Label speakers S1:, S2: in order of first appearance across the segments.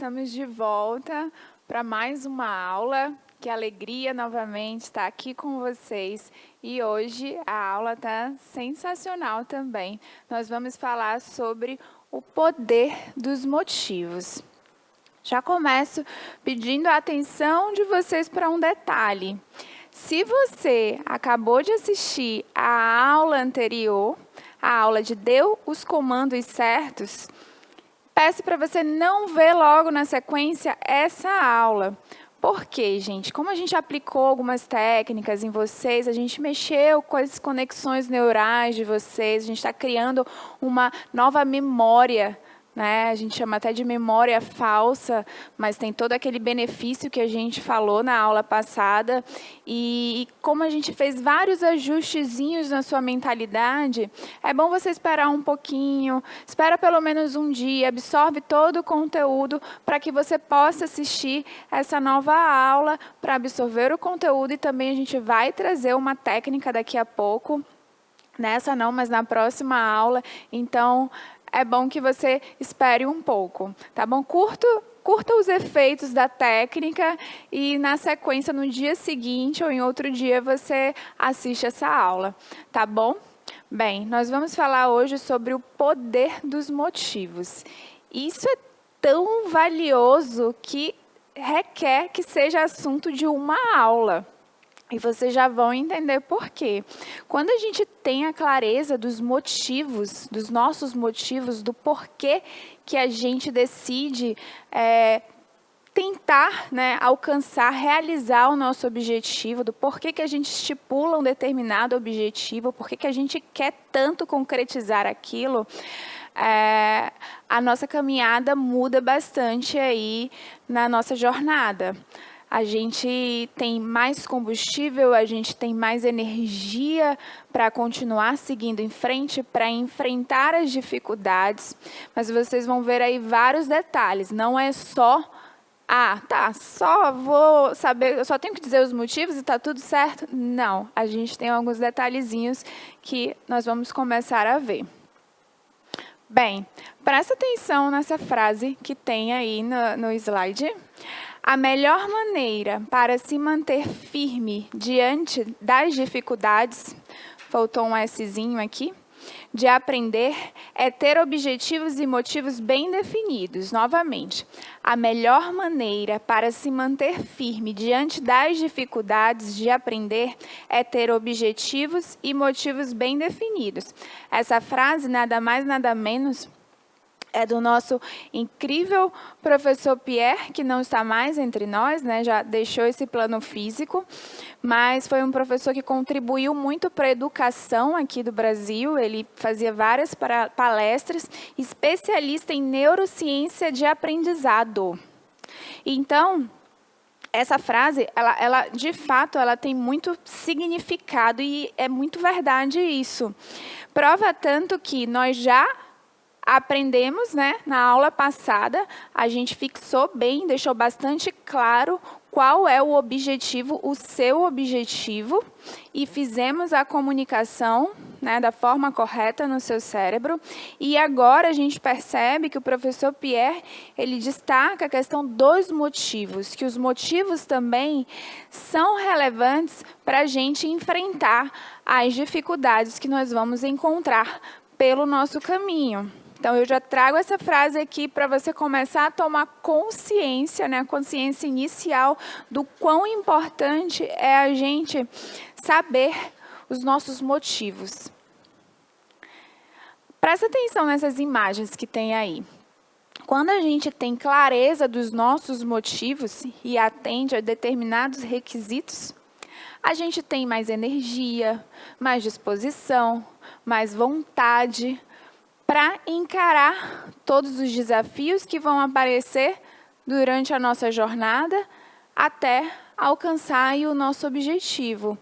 S1: estamos de volta para mais uma aula. Que alegria novamente estar aqui com vocês. E hoje a aula está sensacional também. Nós vamos falar sobre o poder dos motivos. Já começo pedindo a atenção de vocês para um detalhe. Se você acabou de assistir a aula anterior, a aula de Deu os comandos certos, peço para você não ver logo na sequência essa aula. Por quê, gente? Como a gente aplicou algumas técnicas em vocês, a gente mexeu com as conexões neurais de vocês, a gente está criando uma nova memória, né? A gente chama até de memória falsa, mas tem todo aquele benefício que a gente falou na aula passada. E como a gente fez vários ajustezinhos na sua mentalidade, é bom você esperar um pouquinho, espera pelo menos um dia, absorve todo o conteúdo para que você possa assistir essa nova aula, para absorver o conteúdo, e também a gente vai trazer uma técnica daqui a pouco, nessa não, mas na próxima aula. Então, é bom que você espere um pouco, tá bom? Curta os efeitos da técnica e, na sequência, no dia seguinte ou em outro dia, você assiste essa aula, tá bom? Bem, nós vamos falar hoje sobre o poder dos motivos. Isso é tão valioso que requer que seja assunto de uma aula. E vocês já vão entender por quê. Quando a gente tem a clareza dos motivos, dos nossos motivos, do porquê que a gente decide tentar, alcançar, realizar o nosso objetivo, do porquê que a gente estipula um determinado objetivo, porquê que a gente quer tanto concretizar aquilo, a nossa caminhada muda bastante aí na nossa jornada. A gente tem mais combustível, a gente tem mais energia para continuar seguindo em frente, para enfrentar as dificuldades. Mas vocês vão ver aí vários detalhes. Não é só, só vou saber, eu só tenho que dizer os motivos e está tudo certo. Não, a gente tem alguns detalhezinhos que nós vamos começar a ver. Bem, presta atenção nessa frase que tem aí no slide. A melhor maneira para se manter firme diante das dificuldades, faltou um Szinho aqui, de aprender, é ter objetivos e motivos bem definidos. Novamente, a melhor maneira para se manter firme diante das dificuldades de aprender é ter objetivos e motivos bem definidos. Essa frase, nada mais, nada menos, é do nosso incrível professor Pierre, que não está mais entre nós, já deixou esse plano físico, mas foi um professor que contribuiu muito para a educação aqui do Brasil. Ele fazia várias palestras, especialista em neurociência de aprendizado. Então, essa frase, ela de fato, ela tem muito significado e é muito verdade isso. Prova tanto que nós já aprendemos, na aula passada, a gente fixou bem, deixou bastante claro qual é o objetivo, o seu objetivo, e fizemos a comunicação, da forma correta no seu cérebro. E agora a gente percebe que o professor Pierre, ele destaca a questão dos motivos, que os motivos também são relevantes para a gente enfrentar as dificuldades que nós vamos encontrar pelo nosso caminho. Então, eu já trago essa frase aqui para você começar a tomar consciência, a consciência inicial do quão importante é a gente saber os nossos motivos. Presta atenção nessas imagens que tem aí. Quando a gente tem clareza dos nossos motivos e atende a determinados requisitos, a gente tem mais energia, mais disposição, mais vontade para encarar todos os desafios que vão aparecer durante a nossa jornada até alcançar o nosso objetivo.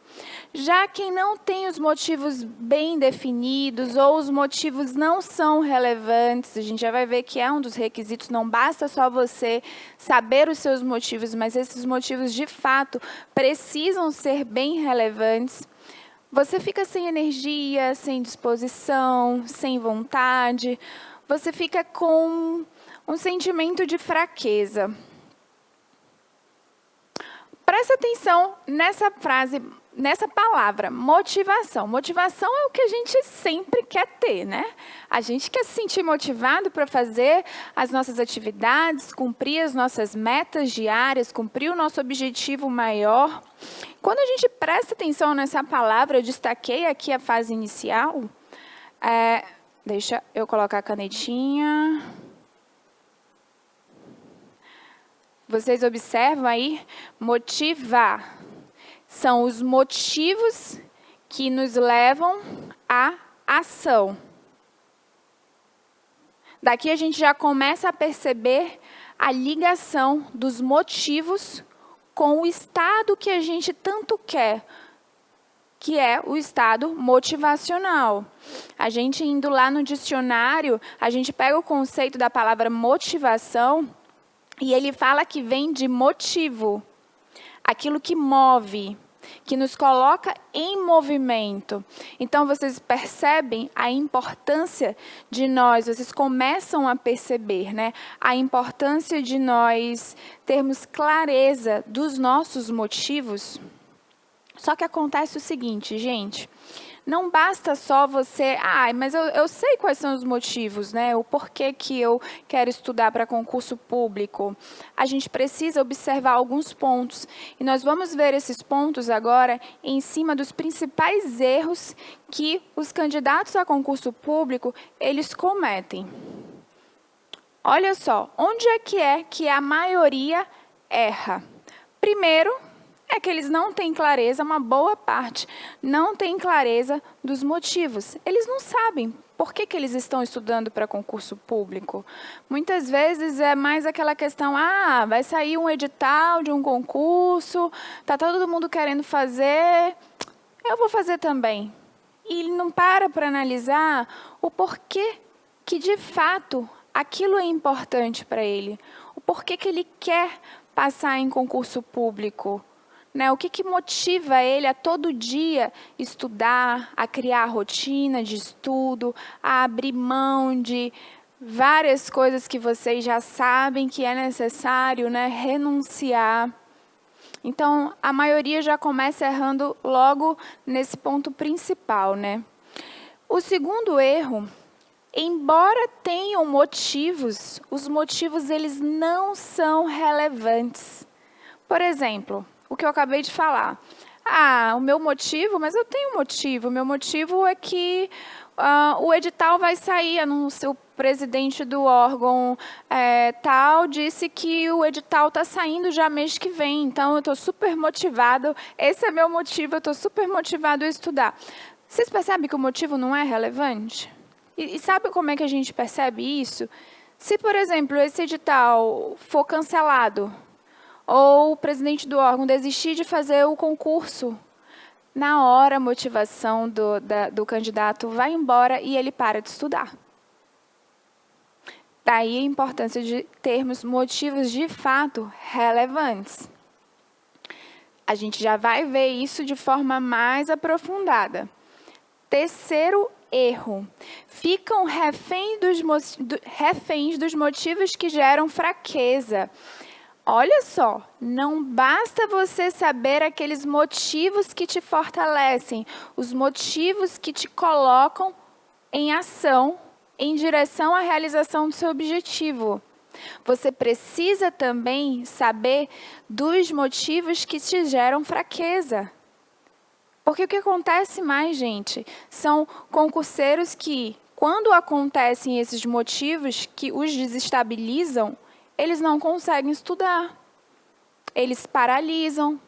S1: Já quem não tem os motivos bem definidos ou os motivos não são relevantes, a gente já vai ver que é um dos requisitos, não basta só você saber os seus motivos, mas esses motivos de fato precisam ser bem relevantes. Você fica sem energia, sem disposição, sem vontade, você fica com Um sentimento de fraqueza. Presta atenção nessa frase, nessa palavra, motivação. Motivação é o que a gente sempre quer ter, né? A gente quer se sentir motivado para fazer as nossas atividades, cumprir as nossas metas diárias, cumprir o nosso objetivo maior. Quando a gente presta atenção nessa palavra, eu destaquei aqui a fase inicial. Deixa eu colocar a canetinha. Vocês observam aí? Motivar. São os motivos que nos levam à ação. Daqui a gente já começa a perceber a ligação dos motivos com o estado que a gente tanto quer, que é o estado motivacional. A gente indo lá no dicionário, a gente pega o conceito da palavra motivação e ele fala que vem de motivo, aquilo que move, que nos coloca em movimento. Então, vocês percebem a importância de nós, vocês começam a perceber, né, a importância de nós termos clareza dos nossos motivos. Só que acontece o seguinte, gente, não basta só você, mas eu sei quais são os motivos, né? O porquê que eu quero estudar para concurso público. A gente precisa observar alguns pontos. E nós vamos ver esses pontos agora em cima dos principais erros que os candidatos a concurso público, eles cometem. Olha só, onde é que a maioria erra? Primeiro, é que eles não têm clareza, uma boa parte não tem clareza dos motivos. Eles não sabem por que eles estão estudando para concurso público. Muitas vezes é mais aquela questão, vai sair um edital de um concurso, está todo mundo querendo fazer, eu vou fazer também. E ele não para analisar o porquê que, de fato, aquilo é importante para ele. O porquê que ele quer passar em concurso público. O que motiva ele a todo dia estudar, a criar rotina de estudo, a abrir mão de várias coisas que vocês já sabem que é necessário, renunciar. Então, a maioria já começa errando logo nesse ponto principal, O segundo erro, embora tenham motivos, os motivos eles não são relevantes. Por exemplo, o que eu acabei de falar. O meu motivo, mas eu tenho um motivo. O meu motivo é que o edital vai sair. O presidente do órgão tal disse que o edital está saindo já mês que vem. Então, eu estou super motivado. Esse é meu motivo, eu estou super motivado a estudar. Vocês percebem que o motivo não é relevante? E sabe como é que a gente percebe isso? Se, por exemplo, esse edital for cancelado, ou o presidente do órgão desistir de fazer o concurso, na hora a motivação do candidato vai embora e ele para de estudar. Daí a importância de termos motivos de fato relevantes. A gente já vai ver isso de forma mais aprofundada. Terceiro erro. Ficam reféns dos motivos que geram fraqueza. Olha só, não basta você saber aqueles motivos que te fortalecem, os motivos que te colocam em ação, em direção à realização do seu objetivo. Você precisa também saber dos motivos que te geram fraqueza. Porque o que acontece mais, gente, são concurseiros que, quando acontecem esses motivos que os desestabilizam, eles não conseguem estudar, eles paralisam,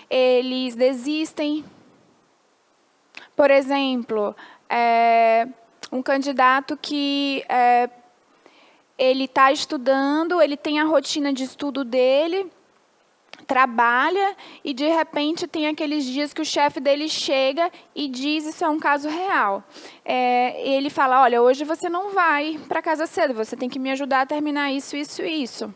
S1: eles desistem. Por exemplo, um candidato que ele está estudando, ele tem a rotina de estudo dele, trabalha e, de repente, tem aqueles dias que o chefe dele chega e diz, isso é um caso real. Ele fala, olha, hoje você não vai para casa cedo, você tem que me ajudar a terminar isso, isso e isso.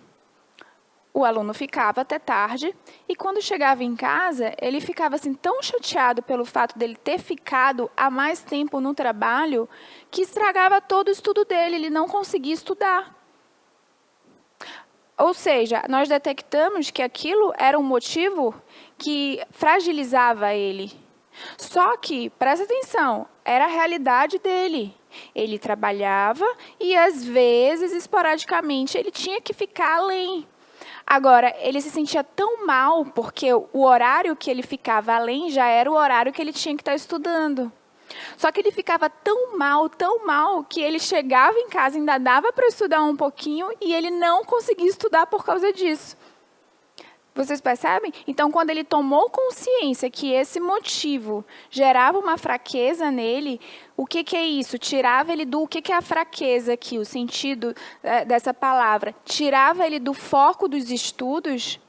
S1: O aluno ficava até tarde e, quando chegava em casa, ele ficava assim, tão chateado pelo fato dele ter ficado há mais tempo no trabalho que estragava todo o estudo dele, ele não conseguia estudar. Ou seja, nós detectamos que aquilo era um motivo que fragilizava ele. Só que, presta atenção, era a realidade dele. Ele trabalhava e, às vezes, esporadicamente, ele tinha que ficar além. Agora, ele se sentia tão mal porque o horário que ele ficava além já era o horário que ele tinha que estar estudando. Só que ele ficava tão mal, que ele chegava em casa, ainda dava para estudar um pouquinho e ele não conseguia estudar por causa disso. Vocês percebem? Então, quando ele tomou consciência que esse motivo gerava uma fraqueza nele, o que é isso? Tirava ele do... O que é a fraqueza aqui? O sentido dessa palavra. Tirava ele do foco dos estudos.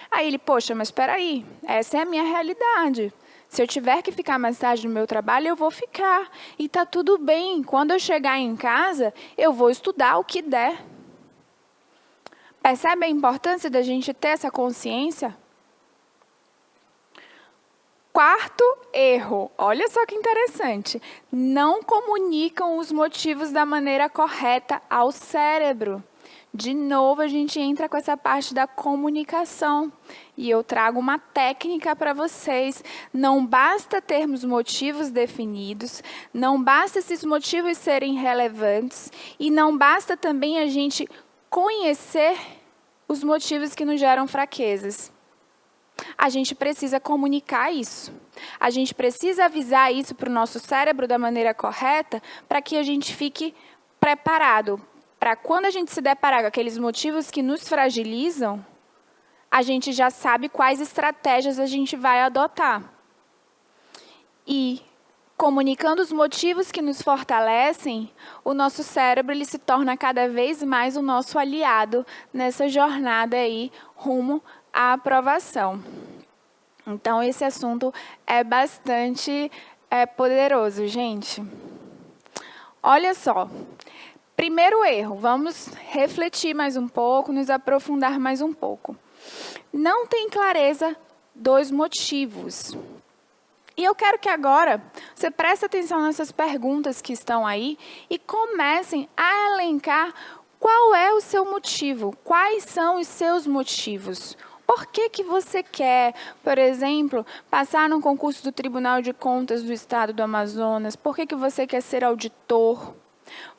S1: Aí ele, poxa, mas espera aí, essa é a minha realidade. Se eu tiver que ficar mais tarde no meu trabalho, eu vou ficar. E está tudo bem. Quando eu chegar em casa, eu vou estudar o que der. Percebe a importância da gente ter essa consciência? Quarto erro, olha só que interessante. Não comunicam os motivos da maneira correta ao cérebro. De novo, a gente entra com essa parte da comunicação. E eu trago uma técnica para vocês. Não basta termos motivos definidos, não basta esses motivos serem relevantes, e não basta também a gente conhecer os motivos que nos geram fraquezas. A gente precisa comunicar isso. A gente precisa avisar isso para o nosso cérebro da maneira correta, para que a gente fique preparado. Para quando a gente se deparar com aqueles motivos que nos fragilizam, a gente já sabe quais estratégias a gente vai adotar. E comunicando os motivos que nos fortalecem, o nosso cérebro ele se torna cada vez mais o nosso aliado nessa jornada aí rumo à aprovação. Então, esse assunto é bastante poderoso, gente. Olha só, primeiro erro, vamos refletir mais um pouco, nos aprofundar mais um pouco. Não tem clareza dos motivos. E eu quero que agora você preste atenção nessas perguntas que estão aí e comecem a elencar qual é o seu motivo, quais são os seus motivos. Por que você quer, por exemplo, passar num concurso do Tribunal de Contas do Estado do Amazonas? Por que você quer ser auditor?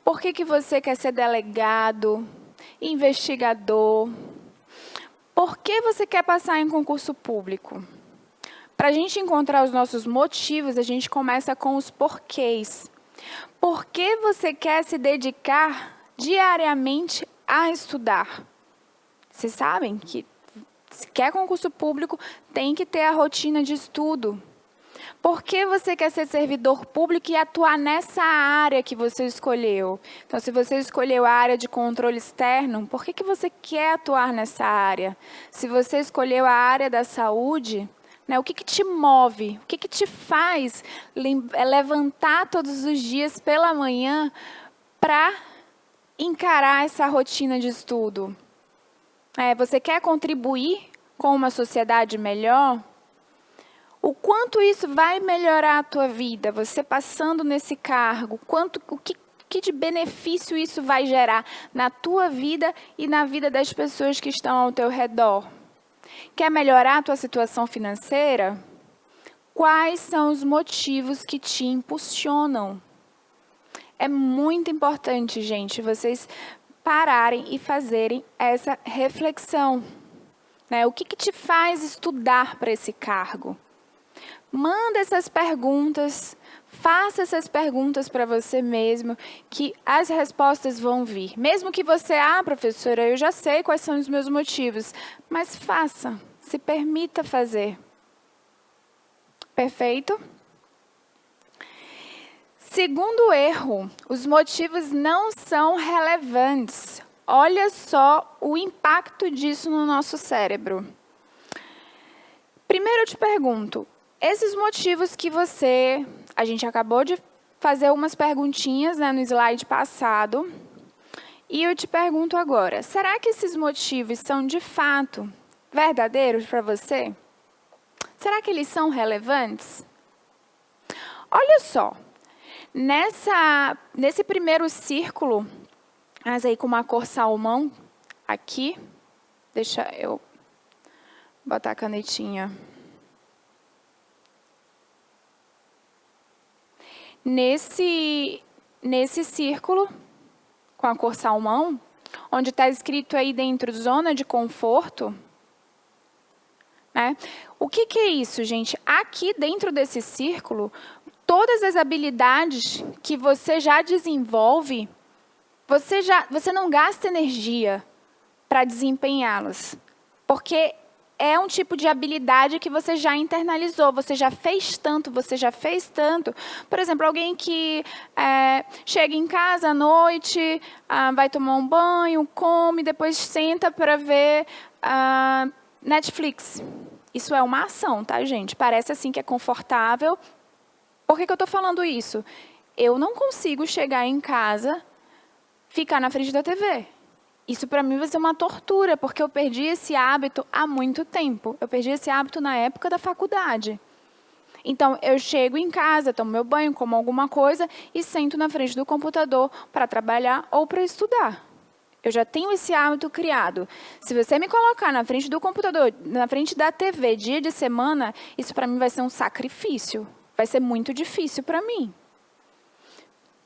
S1: Por que você quer ser delegado, investigador? Por que você quer passar em concurso público? Para a gente encontrar os nossos motivos, a gente começa com os porquês. Por que você quer se dedicar diariamente a estudar? Vocês sabem que se quer concurso público, tem que ter a rotina de estudo. Por que você quer ser servidor público e atuar nessa área que você escolheu? Então, se você escolheu a área de controle externo, por que você quer atuar nessa área? Se você escolheu a área da saúde, né, o que te move? O que te faz levantar todos os dias pela manhã para encarar essa rotina de estudo? Você quer contribuir com uma sociedade melhor? O quanto isso vai melhorar a tua vida, você passando nesse cargo? O que de benefício isso vai gerar na tua vida e na vida das pessoas que estão ao teu redor? Quer melhorar a tua situação financeira? Quais são os motivos que te impulsionam? É muito importante, gente, vocês pararem e fazerem essa reflexão. Né? O que te faz estudar para esse cargo? Manda essas perguntas, faça essas perguntas para você mesmo, que as respostas vão vir. Mesmo que você, professora, eu já sei quais são os meus motivos, mas faça, se permita fazer. Perfeito? Segundo erro, os motivos não são relevantes. Olha só o impacto disso no nosso cérebro. Primeiro eu te pergunto, esses motivos que a gente acabou de fazer umas perguntinhas, né, no slide passado, e eu te pergunto agora, será que esses motivos são de fato verdadeiros para você? Será que eles são relevantes? Olha só, nesse primeiro círculo, mas aí com uma cor salmão aqui, Deixa eu botar a canetinha. Nesse círculo, com a cor salmão, onde está escrito aí dentro, zona de conforto, né? O que é isso, gente? Aqui dentro desse círculo, todas as habilidades que você já desenvolve, você não gasta energia para desempenhá-las, porque é um tipo de habilidade que você já internalizou, você já fez tanto. Por exemplo, alguém que chega em casa à noite, vai tomar um banho, come, depois senta para ver Netflix. Isso é uma ação, tá, gente? Parece assim que é confortável. Por que eu estou falando isso? Eu não consigo chegar em casa, ficar na frente da TV. Isso para mim vai ser uma tortura, porque eu perdi esse hábito há muito tempo. Eu perdi esse hábito na época da faculdade. Então, eu chego em casa, tomo meu banho, como alguma coisa e sento na frente do computador para trabalhar ou para estudar. Eu já tenho esse hábito criado. Se você me colocar na frente do computador, na frente da TV, dia de semana, isso para mim vai ser um sacrifício. Vai ser muito difícil para mim.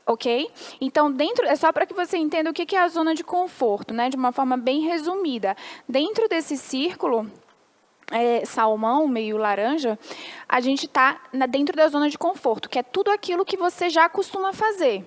S1: Ok? Então, é só para que você entenda o que é a zona de conforto, né? De uma forma bem resumida. Dentro desse círculo, salmão, meio laranja, a gente está dentro da zona de conforto, que é tudo aquilo que você já costuma fazer.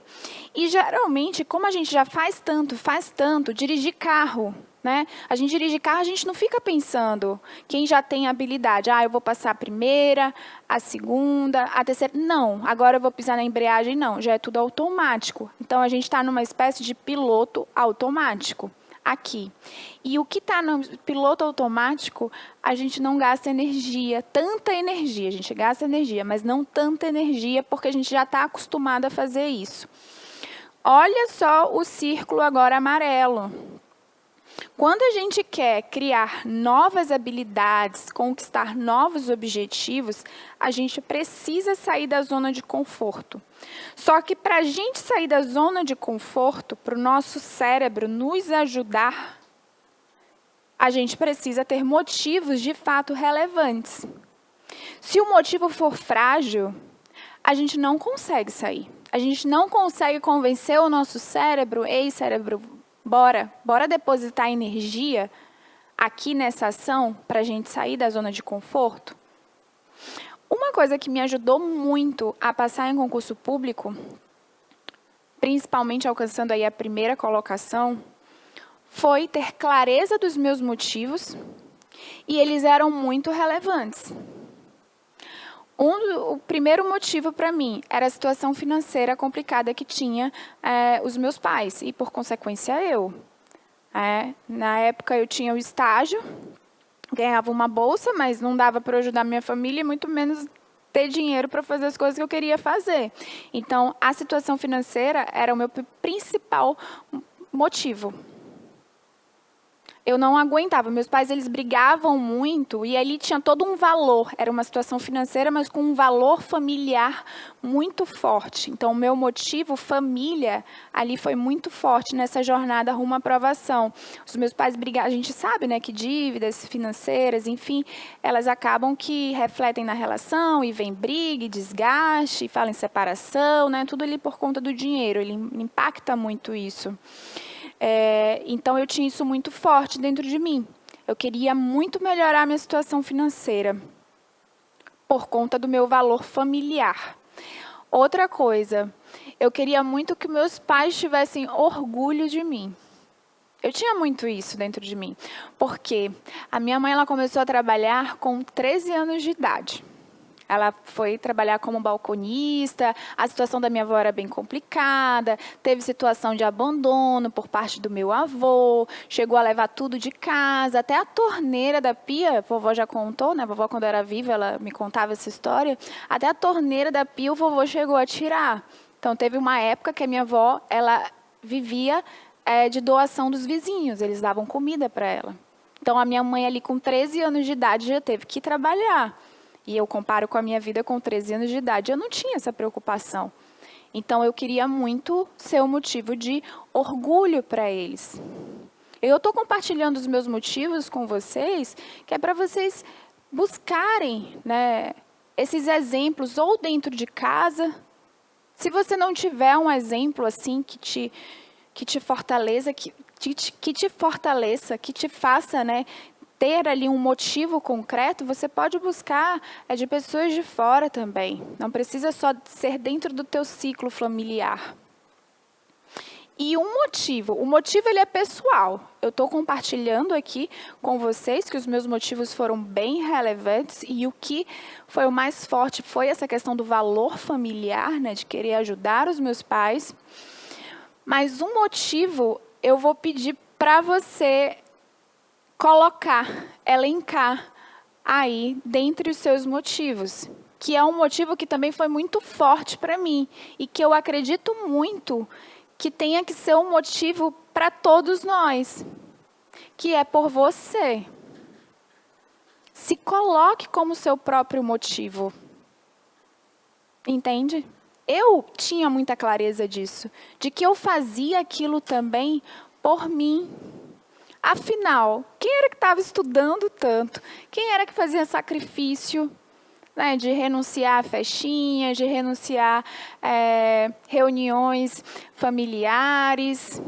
S1: E, geralmente, como a gente já faz tanto, dirigir carro, né? A gente dirige carro, a gente não fica pensando, quem já tem habilidade, eu vou passar a primeira, a segunda, a terceira. Não, agora eu vou pisar na embreagem, não, já é tudo automático. Então, a gente está numa espécie de piloto automático aqui. E o que está no piloto automático, a gente não gasta energia, tanta energia, a gente gasta energia, mas não tanta energia, porque a gente já está acostumado a fazer isso. Olha só o círculo agora amarelo. Quando a gente quer criar novas habilidades, conquistar novos objetivos, a gente precisa sair da zona de conforto. Só que para a gente sair da zona de conforto, para o nosso cérebro nos ajudar, a gente precisa ter motivos de fato relevantes. Se o motivo for frágil, a gente não consegue sair. A gente não consegue convencer o nosso cérebro, ei, cérebro, bora depositar energia aqui nessa ação para a gente sair da zona de conforto. Uma coisa que me ajudou muito a passar em concurso público, principalmente alcançando aí a primeira colocação, foi ter clareza dos meus motivos e eles eram muito relevantes. O primeiro motivo para mim era a situação financeira complicada que tinha os meus pais e, por consequência, eu. Na época, eu tinha o estágio, ganhava uma bolsa, mas não dava para ajudar minha família e muito menos ter dinheiro para fazer as coisas que eu queria fazer. Então, a situação financeira era o meu principal motivo. Eu não aguentava. Meus pais, eles brigavam muito e ali tinha todo um valor. Era uma situação financeira, mas com um valor familiar muito forte. Então, o meu motivo, família, ali foi muito forte nessa jornada rumo à aprovação. Os meus pais brigavam, a gente sabe, né, que dívidas financeiras, enfim, elas acabam que refletem na relação e vem briga e desgaste, e fala em separação, né, tudo ali por conta do dinheiro. Ele impacta muito isso. Então, eu tinha isso muito forte dentro de mim. Eu queria muito melhorar a minha situação financeira por conta do meu valor familiar. Outra coisa, eu queria muito que meus pais tivessem orgulho de mim. Eu tinha muito isso dentro de mim, porque a minha mãe ela começou a trabalhar com 13 anos de idade. Ela foi trabalhar como balconista, a situação da minha avó era bem complicada, teve situação de abandono por parte do meu avô, chegou a levar tudo de casa, até a torneira da pia, a vovó já contou, né? A vovó, quando era viva, ela me contava essa história, até a torneira da pia o vovô chegou a tirar. Então, teve uma época que a minha avó, ela vivia de doação dos vizinhos, eles davam comida para ela. Então, a minha mãe ali com 13 anos de idade já teve que trabalhar. E eu comparo com a minha vida com 13 anos de idade. Eu não tinha essa preocupação. Então, eu queria muito ser um motivo de orgulho para eles. Eu estou compartilhando os meus motivos com vocês, que é para vocês buscarem, né, esses exemplos ou dentro de casa. Se você não tiver um exemplo assim que te fortaleça, que te faça, né, ter ali um motivo concreto, você pode buscar de pessoas de fora também. Não precisa só ser dentro do teu ciclo familiar. E o motivo ele é pessoal. Eu estou compartilhando aqui com vocês que os meus motivos foram bem relevantes e o que foi o mais forte foi essa questão do valor familiar, né, de querer ajudar os meus pais. Mas um motivo eu vou pedir para você colocar, elencar aí dentre os seus motivos, que é um motivo que também foi muito forte para mim e que eu acredito muito que tenha que ser um motivo para todos nós, que é por você. Se coloque como seu próprio motivo. Entende? Eu tinha muita clareza disso, de que eu fazia aquilo também por mim. Afinal, quem era que estava estudando tanto? Quem era que fazia sacrifício? Né, de renunciar a festinhas, de renunciar reuniões familiares,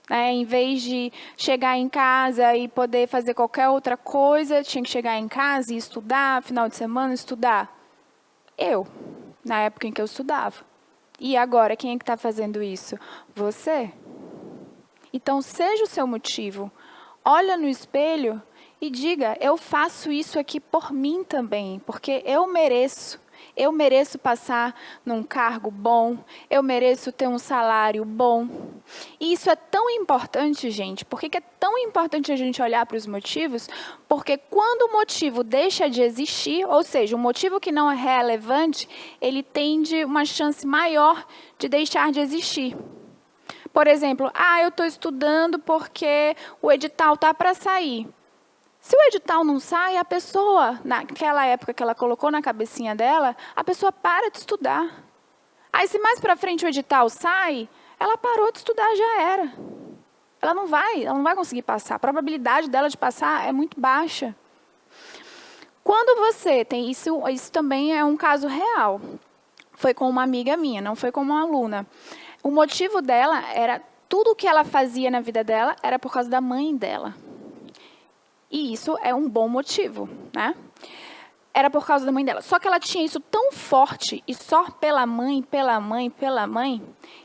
S1: né, em vez de chegar em casa e poder fazer qualquer outra coisa, tinha que chegar em casa e estudar, final de semana estudar. Eu, na época em que eu estudava. E agora, quem é que está fazendo isso? Você. Então, seja o seu motivo. Olha no espelho e diga, eu faço isso aqui por mim também, porque eu mereço. Eu mereço passar num cargo bom, eu mereço ter um salário bom. E isso é tão importante, gente. Por que é tão importante a gente olhar para os motivos? Porque quando o motivo deixa de existir, ou seja, um motivo que não é relevante, ele tende uma chance maior de deixar de existir. Por exemplo, eu estou estudando porque o edital está para sair. Se o edital não sai, a pessoa, naquela época que ela colocou na cabecinha dela, a pessoa para de estudar. Aí, se mais para frente o edital sai, ela parou de estudar, já era. Ela não vai conseguir passar. A probabilidade dela de passar é muito baixa. Quando você tem isso também é um caso real. Foi com uma amiga minha, não foi com uma aluna. O motivo dela era, tudo o que ela fazia na vida dela era por causa da mãe dela. E isso é um bom motivo, né? Era por causa da mãe dela. Só que ela tinha isso tão forte, e só pela mãe,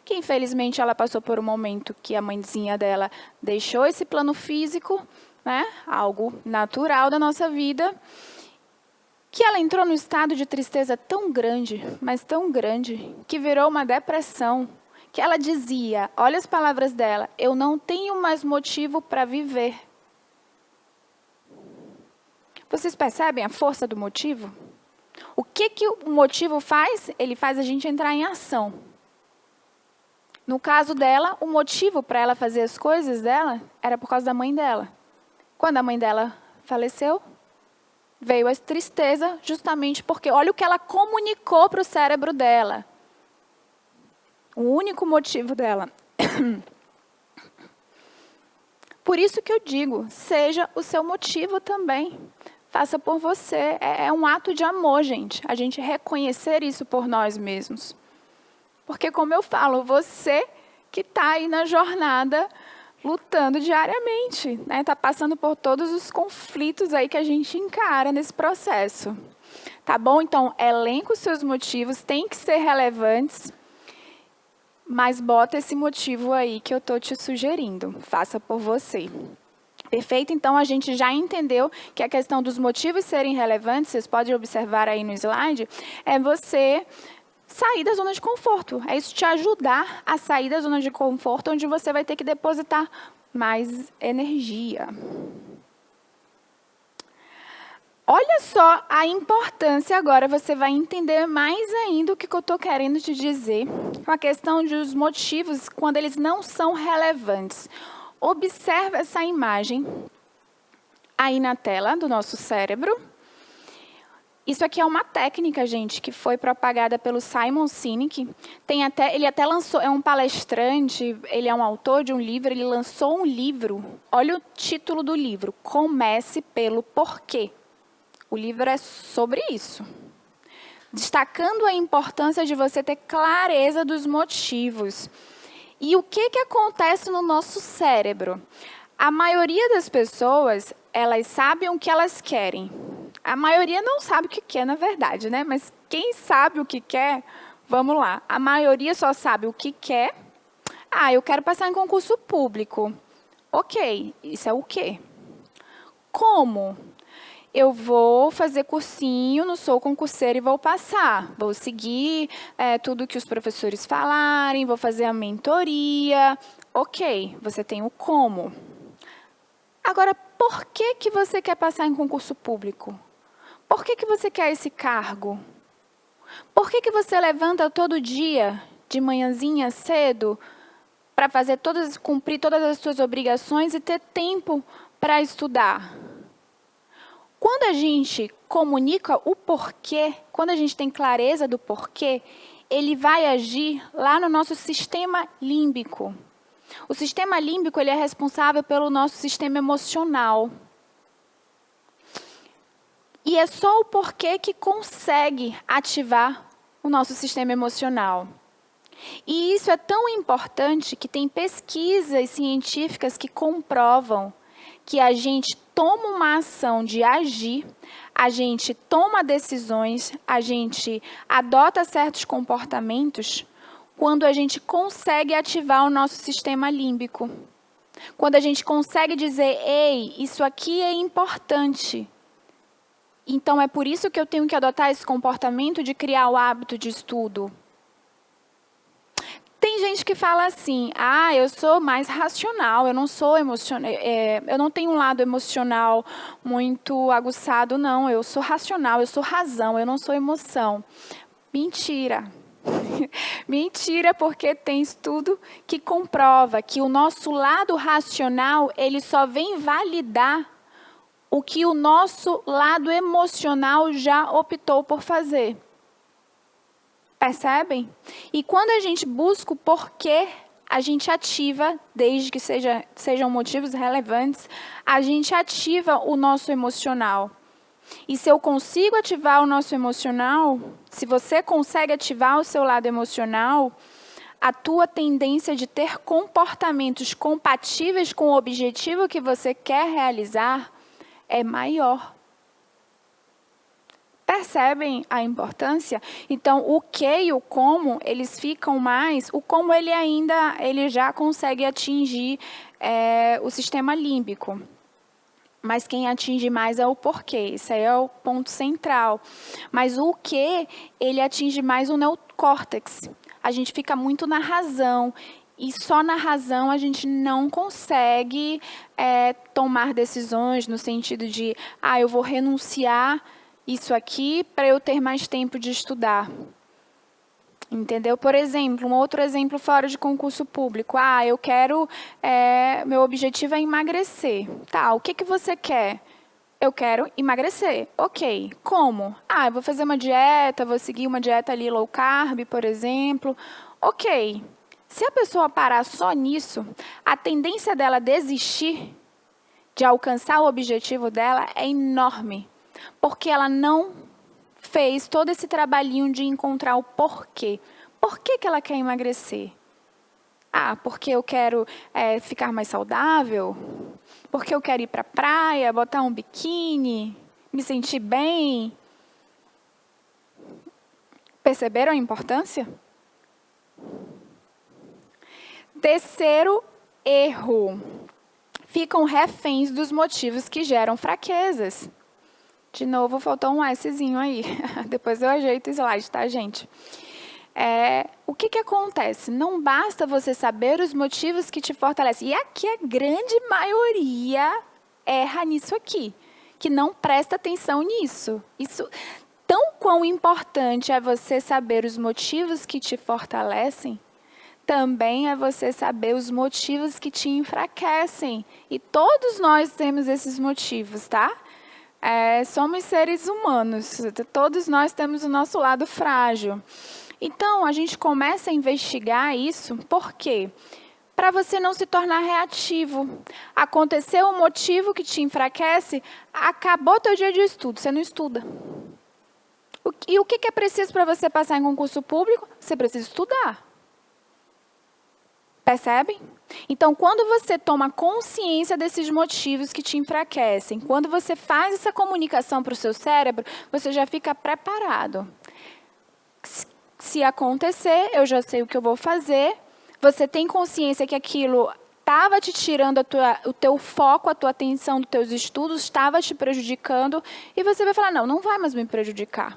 S1: que infelizmente ela passou por um momento que a mãezinha dela deixou esse plano físico, né? Algo natural da nossa vida, que ela entrou num estado de tristeza tão grande, mas tão grande, que virou uma depressão, que ela dizia, olha as palavras dela, eu não tenho mais motivo para viver. Vocês percebem a força do motivo? O que o motivo faz? Ele faz a gente entrar em ação. No caso dela, o motivo para ela fazer as coisas dela era por causa da mãe dela. Quando a mãe dela faleceu, veio a tristeza justamente porque olha o que ela comunicou para o cérebro dela. O único motivo dela. Por isso que eu digo, seja o seu motivo também. Faça por você. É um ato de amor, gente. A gente reconhecer isso por nós mesmos. Porque, como eu falo, você que está aí na jornada, lutando diariamente, né? Está passando por todos os conflitos aí que a gente encara nesse processo. Tá bom? Então, elenca os seus motivos, tem que ser relevantes, mas bota esse motivo aí que eu estou te sugerindo. Faça por você. Perfeito? Então, a gente já entendeu que a questão dos motivos serem relevantes, vocês podem observar aí no slide, é você sair da zona de conforto. É isso te ajudar a sair da zona de conforto, onde você vai ter que depositar mais energia. Olha só a importância, agora você vai entender mais ainda o que eu estou querendo te dizer, com a questão dos motivos quando eles não são relevantes. Observe essa imagem aí na tela do nosso cérebro Isso aqui é uma técnica, gente, que foi propagada pelo Simon Sinek. Ele até lançou, é um palestrante, ele é um autor de um livro, ele lançou um livro. Olha o título do livro, Comece pelo Porquê. O livro é sobre isso. Destacando a importância de você ter clareza dos motivos. E o que acontece no nosso cérebro? A maioria das pessoas, elas sabem o que elas querem. A maioria não sabe o que quer, na verdade, né? Mas quem sabe o que quer, vamos lá. A maioria só sabe o que quer. Ah, eu quero passar em concurso público. Ok, isso é o quê? Como? Eu vou fazer cursinho, não sou concurseira e vou passar. Vou seguir tudo que os professores falarem, vou fazer a mentoria. Ok, você tem o como. Agora, por que você quer passar em concurso público? Por que você quer esse cargo? Por que você levanta todo dia, de manhãzinha cedo, para cumprir todas as suas obrigações e ter tempo para estudar? Quando a gente comunica o porquê, quando a gente tem clareza do porquê, ele vai agir lá no nosso sistema límbico. O sistema límbico ele é responsável pelo nosso sistema emocional. E é só o porquê que consegue ativar o nosso sistema emocional. E isso é tão importante que tem pesquisas científicas que comprovam que a gente toma uma ação de agir, a gente toma decisões, a gente adota certos comportamentos quando a gente consegue ativar o nosso sistema límbico. Quando a gente consegue dizer, ei, isso aqui é importante. Então, é por isso que eu tenho que adotar esse comportamento de criar o hábito de estudo. Tem gente que fala assim, eu sou mais racional, eu não sou emocional, eu não tenho um lado emocional muito aguçado, não. Eu sou racional, eu sou razão, eu não sou emoção. Mentira. Mentira, porque tem estudo que comprova que o nosso lado racional, ele só vem validar o que o nosso lado emocional já optou por fazer. Percebem? E quando a gente busca o porquê, a gente ativa, desde que sejam motivos relevantes, a gente ativa o nosso emocional. E se eu consigo ativar o nosso emocional, se você consegue ativar o seu lado emocional, a tua tendência de ter comportamentos compatíveis com o objetivo que você quer realizar é maior. Percebem a importância? Então, o que e o como, eles ficam mais... O como ele já consegue atingir o sistema límbico. Mas quem atinge mais é o porquê. Isso aí é o ponto central. Mas o que, ele atinge mais o neocórtex. A gente fica muito na razão. E só na razão a gente não consegue tomar decisões no sentido de, eu vou renunciar isso aqui para eu ter mais tempo de estudar. Entendeu? Por exemplo, um outro exemplo fora de concurso público. Eu quero, meu objetivo é emagrecer. Tá, o que você quer? Eu quero emagrecer. Ok, como? Eu vou fazer uma dieta, vou seguir uma dieta ali low carb, por exemplo. Ok. Se a pessoa parar só nisso, a tendência dela desistir de alcançar o objetivo dela é enorme. Porque ela não fez todo esse trabalhinho de encontrar o porquê. Por que ela quer emagrecer? Porque eu quero ficar mais saudável? Porque eu quero ir para a praia, botar um biquíni, me sentir bem? Perceberam a importância? Terceiro erro. Ficam reféns dos motivos que geram fraquezas. De novo, faltou um Szinho aí. Depois eu ajeito o slide, tá, gente? O que acontece? Não basta você saber os motivos que te fortalecem. E aqui a grande maioria erra nisso aqui, que não presta atenção nisso. Tão quão importante é você saber os motivos que te fortalecem, também é você saber os motivos que te enfraquecem. E todos nós temos esses motivos, tá? Somos seres humanos, todos nós temos o nosso lado frágil. Então, a gente começa a investigar isso, por quê? Para você não se tornar reativo. Aconteceu um motivo que te enfraquece, acabou teu dia de estudo, você não estuda. E o que é preciso para você passar em concurso público? Você precisa estudar. Percebem? Então, quando você toma consciência desses motivos que te enfraquecem, quando você faz essa comunicação para o seu cérebro, você já fica preparado. Se acontecer, eu já sei o que eu vou fazer. Você tem consciência que aquilo estava te tirando o teu foco, a tua atenção dos teus estudos, estava te prejudicando, e você vai falar, não vai mais me prejudicar.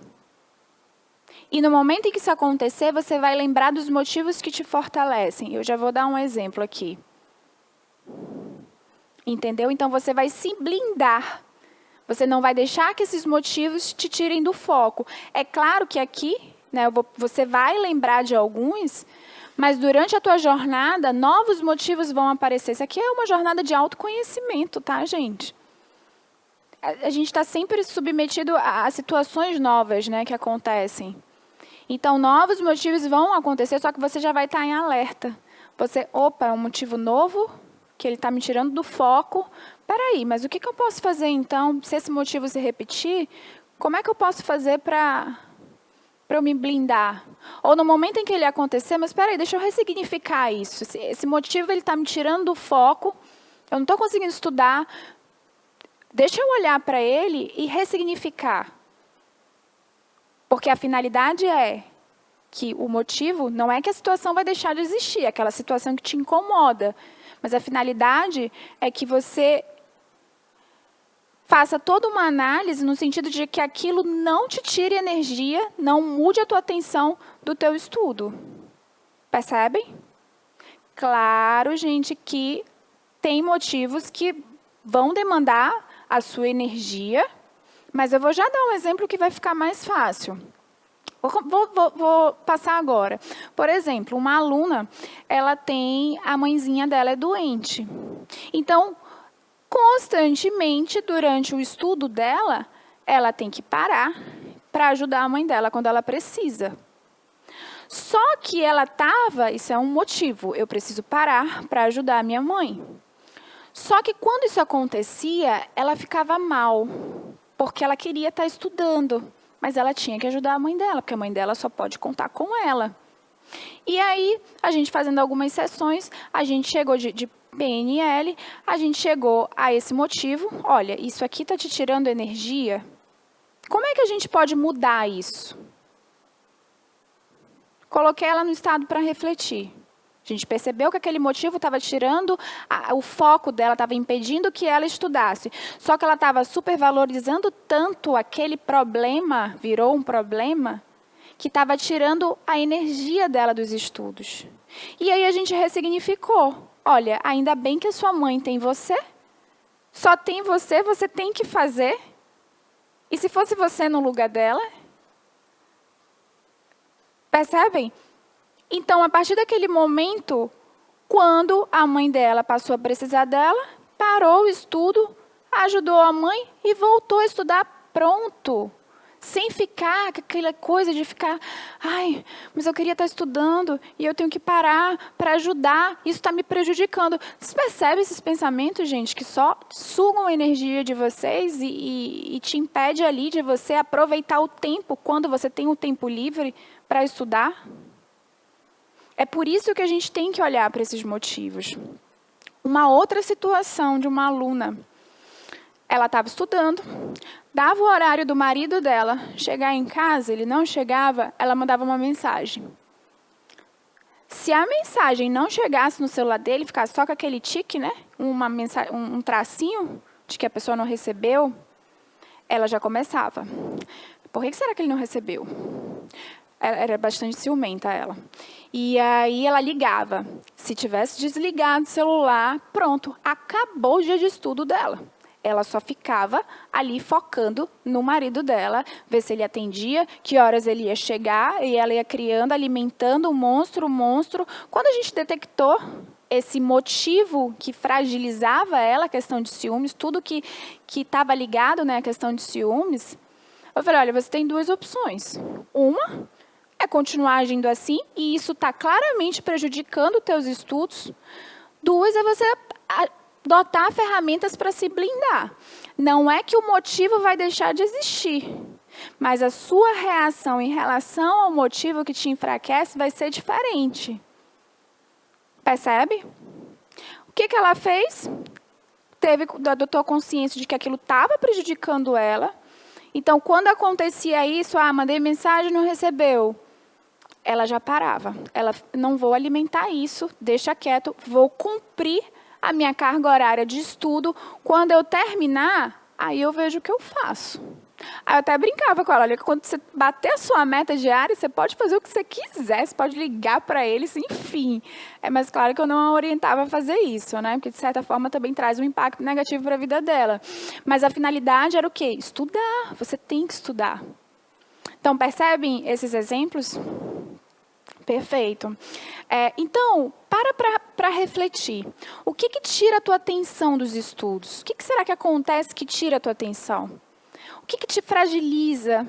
S1: E no momento em que isso acontecer, você vai lembrar dos motivos que te fortalecem. Eu já vou dar um exemplo aqui. Entendeu? Então, você vai se blindar. Você não vai deixar que esses motivos te tirem do foco. É claro que aqui, né, você vai lembrar de alguns, mas durante a tua jornada, novos motivos vão aparecer. Isso aqui é uma jornada de autoconhecimento, tá, gente? A gente está sempre submetido a situações novas, né, que acontecem. Então, novos motivos vão acontecer, só que você já vai estar em alerta. Opa, é um motivo novo, que ele está me tirando do foco. Peraí, mas o que eu posso fazer, então, se esse motivo se repetir? Como é que eu posso fazer para eu me blindar? Ou no momento em que ele acontecer, mas peraí, deixa eu ressignificar isso. Esse motivo está me tirando do foco, eu não estou conseguindo estudar. Deixa eu olhar para ele e ressignificar. Porque a finalidade é que o motivo não é que a situação vai deixar de existir, é aquela situação que te incomoda. Mas a finalidade é que você faça toda uma análise no sentido de que aquilo não te tire energia, não mude a tua atenção do teu estudo. Percebem? Claro, gente, que tem motivos que vão demandar a sua energia, mas eu vou já dar um exemplo que vai ficar mais fácil. Vou passar agora. Por exemplo, uma aluna, a mãezinha dela é doente. Então, constantemente, durante o estudo dela, ela tem que parar para ajudar a mãe dela quando ela precisa. Só que isso é um motivo, eu preciso parar para ajudar a minha mãe. Só que quando isso acontecia, ela ficava mal, porque ela queria estar estudando, mas ela tinha que ajudar a mãe dela, porque a mãe dela só pode contar com ela. E aí, a gente fazendo algumas sessões, a gente chegou de PNL, a gente chegou a esse motivo. Olha, isso aqui está te tirando energia. Como é que a gente pode mudar isso? Coloquei ela no estado para refletir. A gente percebeu que aquele motivo estava tirando o foco dela, estava impedindo que ela estudasse. Só que ela estava supervalorizando tanto aquele problema, virou um problema, que estava tirando a energia dela dos estudos. E aí a gente ressignificou. Olha, ainda bem que a sua mãe tem você, só tem você, você tem que fazer. E se fosse você no lugar dela? Percebem? Então, a partir daquele momento, quando a mãe dela passou a precisar dela, parou o estudo, ajudou a mãe e voltou a estudar pronto. Sem ficar com aquela coisa de ficar, mas eu queria estar estudando e eu tenho que parar para ajudar, isso está me prejudicando. Vocês percebem esses pensamentos, gente, que só sugam a energia de vocês e te impede ali de você aproveitar o tempo, quando você tem um tempo livre para estudar? É por isso que a gente tem que olhar para esses motivos. Uma outra situação de uma aluna. Ela estava estudando, dava o horário do marido dela chegar em casa, ele não chegava, ela mandava uma mensagem. Se a mensagem não chegasse no celular dele, ficasse só com aquele tique, né? Um tracinho de que a pessoa não recebeu, ela já começava. Por que será que ele não recebeu? Era bastante ciumenta ela. E aí ela ligava. Se tivesse desligado o celular, pronto, acabou o dia de estudo dela. Ela só ficava ali focando no marido dela, ver se ele atendia, que horas ele ia chegar, e ela ia criando, alimentando o monstro. Quando a gente detectou, esse motivo que fragilizava ela, a questão de ciúmes, tudo que estava ligado, né, à questão de ciúmes, eu falei, olha, você tem duas opções. Uma é continuar agindo assim, e isso está claramente prejudicando os teus estudos. Duas é você adotar ferramentas para se blindar. Não é que o motivo vai deixar de existir, mas a sua reação em relação ao motivo que te enfraquece vai ser diferente. Percebe? O que ela fez? Adotou consciência de que aquilo estava prejudicando ela. Então, quando acontecia isso, mandei mensagem, não recebeu. Ela já parava. Ela, não vou alimentar isso, deixa quieto, vou cumprir a minha carga horária de estudo. Quando eu terminar, aí eu vejo o que eu faço. Aí eu até brincava com ela, olha, quando você bater a sua meta diária, você pode fazer o que você quiser, você pode ligar para eles, enfim. Mas claro que eu não a orientava a fazer isso, né? Porque de certa forma também traz um impacto negativo para a vida dela. Mas a finalidade era o quê? Estudar, você tem que estudar. Então, percebem esses exemplos? Perfeito. Então, para refletir. O que tira a tua atenção dos estudos? O que será que acontece que tira a tua atenção? O que te fragiliza?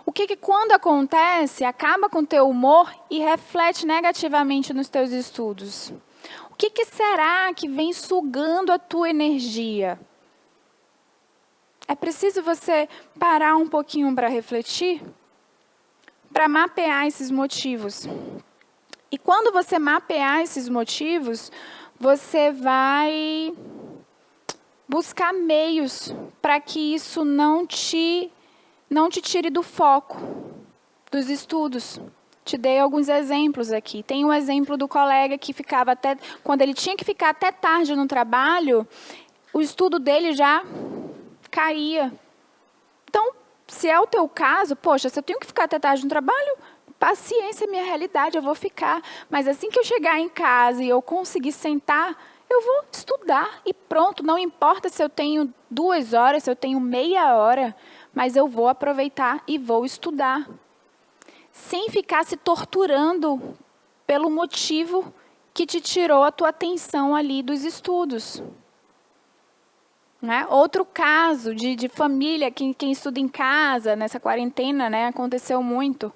S1: O que quando acontece, acaba com o teu humor e reflete negativamente nos teus estudos? O que será que vem sugando a tua energia? É preciso você parar um pouquinho para refletir, para mapear esses motivos. E quando você mapear esses motivos, você vai buscar meios para que isso não te tire do foco dos estudos. Te dei alguns exemplos aqui. Tem um exemplo do colega que ficava quando ele tinha que ficar até tarde no trabalho, o estudo dele já caía. Então, se é o teu caso, poxa, se eu tenho que ficar até tarde no trabalho, paciência, é minha realidade, eu vou ficar. Mas assim que eu chegar em casa e eu conseguir sentar, eu vou estudar e pronto. Não importa se eu tenho 2 horas, se eu tenho meia hora, mas eu vou aproveitar e vou estudar. Sem ficar se torturando pelo motivo que te tirou a tua atenção ali dos estudos. Né? Outro caso de família, quem estuda em casa, nessa quarentena, né, aconteceu muito,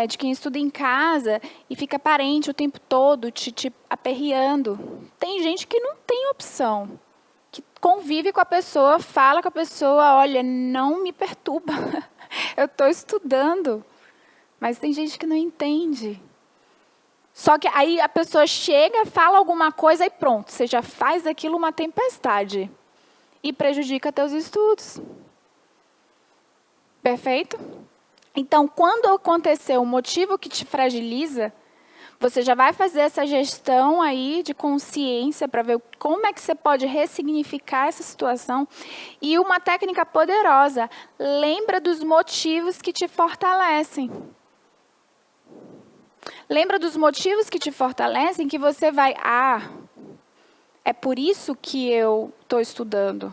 S1: de quem estuda em casa e fica parente o tempo todo, te aperreando. Tem gente que não tem opção, que convive com a pessoa, fala com a pessoa, olha, não me perturba, eu estou estudando. Mas tem gente que não entende. Só que aí a pessoa chega, fala alguma coisa e pronto, você já faz daquilo uma tempestade. E prejudica teus estudos. Perfeito? Então, quando acontecer o motivo que te fragiliza, você já vai fazer essa gestão aí de consciência para ver como é que você pode ressignificar essa situação. E uma técnica poderosa, lembra dos motivos que te fortalecem. Lembra dos motivos que te fortalecem, que você vai... é por isso que eu estou estudando.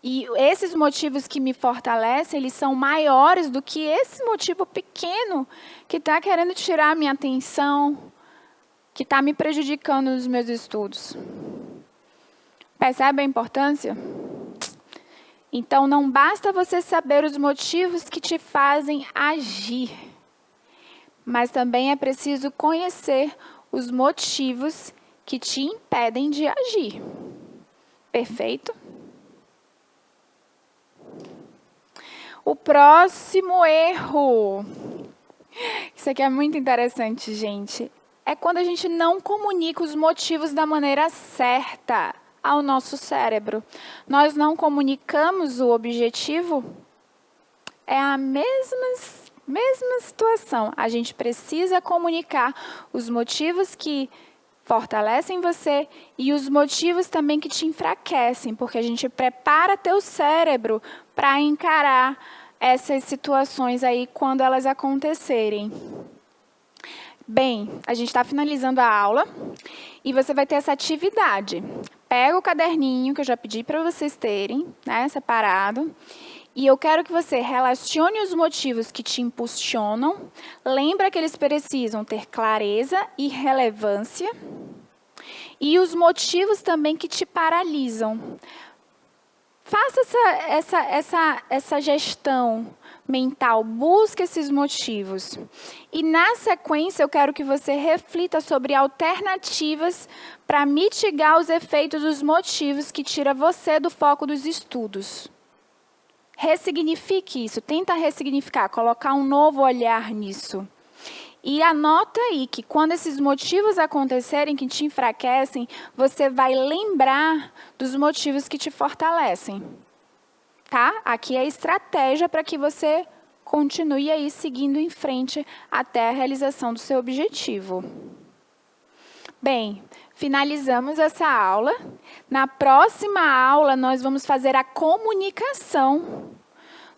S1: E esses motivos que me fortalecem, eles são maiores do que esse motivo pequeno que está querendo tirar a minha atenção, que está me prejudicando nos meus estudos. Percebe a importância? Então, não basta você saber os motivos que te fazem agir, mas também é preciso conhecer os motivos que te impedem de agir. Perfeito? O próximo erro. Isso aqui é muito interessante, gente. É quando a gente não comunica os motivos da maneira certa ao nosso cérebro. Nós não comunicamos o objetivo. É a mesma situação. A gente precisa comunicar os motivos que fortalecem você e os motivos também que te enfraquecem, porque a gente prepara teu cérebro para encarar essas situações aí quando elas acontecerem. Bem, a gente está finalizando a aula e você vai ter essa atividade. Pega o caderninho que eu já pedi para vocês terem, né, separado. E eu quero que você relacione os motivos que te impulsionam. Lembra que eles precisam ter clareza e relevância. e os motivos também que te paralisam. Faça essa gestão mental, busque esses motivos. E na sequência eu quero que você reflita sobre alternativas para mitigar os efeitos dos motivos que tira você do foco dos estudos. Ressignifique isso, tenta ressignificar, colocar um novo olhar nisso. E anota aí que quando esses motivos acontecerem que te enfraquecem, você vai lembrar dos motivos que te fortalecem. Tá? Aqui é a estratégia para que você continue aí seguindo em frente até a realização do seu objetivo. Bem, finalizamos essa aula. Na próxima aula, nós vamos fazer a comunicação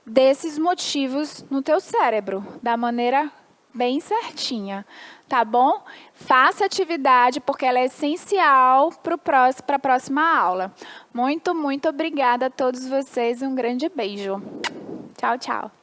S1: desses motivos no teu cérebro, da maneira bem certinha, tá bom? Faça atividade, porque ela é essencial para a próxima aula. Muito, muito obrigada a todos vocês. Um grande beijo. Tchau, tchau.